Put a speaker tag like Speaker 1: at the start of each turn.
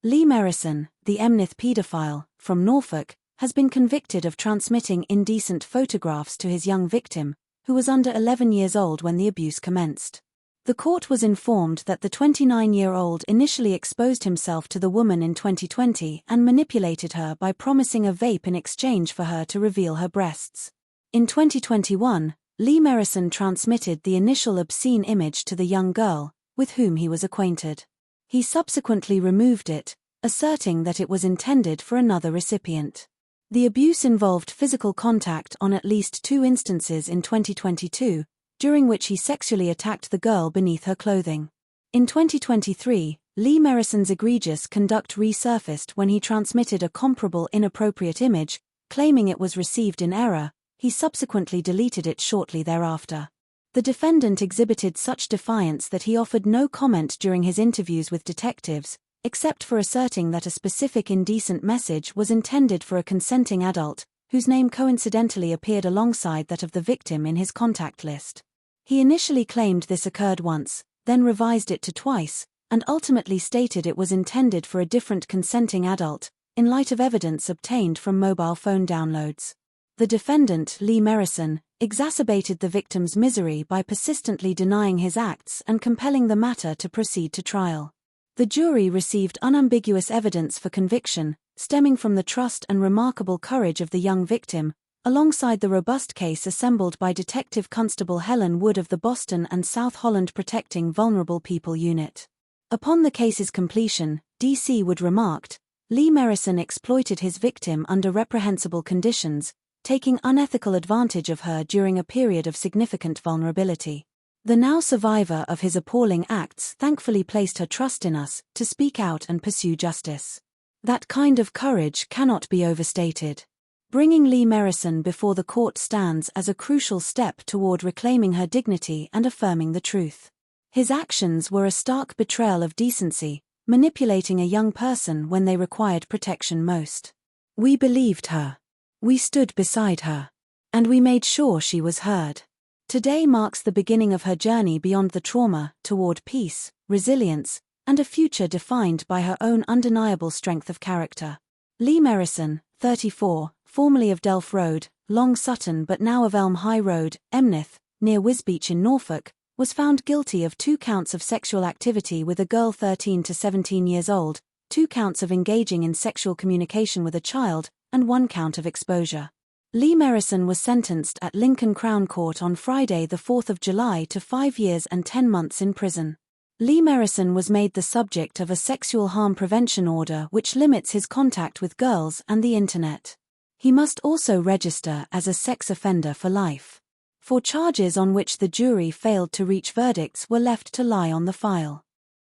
Speaker 1: Lee Merrison, the Emneth Paedophile, from Norfolk, has been convicted of transmitting indecent photographs to his young victim, who was under 11 years old when the abuse commenced. The court was informed that the 29-year-old initially exposed himself to the woman in 2020 and manipulated her by promising a vape in exchange for her to reveal her breasts. In 2021, Lee Merrison transmitted the initial obscene image to the young girl, with whom he was acquainted. He subsequently removed it, asserting that it was intended for another recipient. The abuse involved physical contact on at least 2 instances in 2022, during which he sexually attacked the girl beneath her clothing. In 2023, Lee Merrison's egregious conduct resurfaced when he transmitted a comparable inappropriate image, claiming it was received in error. He subsequently deleted it shortly thereafter. The defendant exhibited such defiance that he offered no comment during his interviews with detectives, except for asserting that a specific indecent message was intended for a consenting adult, whose name coincidentally appeared alongside that of the victim in his contact list. He initially claimed this occurred once, then revised it to twice, and ultimately stated it was intended for a different consenting adult, in light of evidence obtained from mobile phone downloads. The defendant, Lee Merrison, exacerbated the victim's misery by persistently denying his acts and compelling the matter to proceed to trial. The jury received unambiguous evidence for conviction, stemming from the trust and remarkable courage of the young victim, alongside the robust case assembled by Detective Constable Helen Wood of the Boston and South Holland Protecting Vulnerable People Unit. Upon the case's completion, D.C. Wood remarked, Lee Merrison exploited his victim under reprehensible conditions, taking unethical advantage of her during a period of significant vulnerability. The now survivor of his appalling acts thankfully placed her trust in us to speak out and pursue justice. That kind of courage cannot be overstated. Bringing Lee Merrison before the court stands as a crucial step toward reclaiming her dignity and affirming the truth. His actions were a stark betrayal of decency, manipulating a young person when they required protection most. We believed her. We stood beside her. And we made sure she was heard. Today marks the beginning of her journey beyond the trauma, toward peace, resilience, and a future defined by her own undeniable strength of character. Lee Merrison, 34, formerly of Delph Road, Long Sutton but now of Elm High Road, Emneth, near Wisbech in Norfolk, was found guilty of 2 counts of sexual activity with a girl 13 to 17 years old, 2 counts of engaging in sexual communication with a child, and 1 count of exposure. Lee Merrison was sentenced at Lincoln Crown Court on Friday the 4th of July to 5 years and 10 months in prison. Lee Merrison was made the subject of a sexual harm prevention order which limits his contact with girls and the internet. He must also register as a sex offender for life. 4 charges on which the jury failed to reach verdicts were left to lie on the file.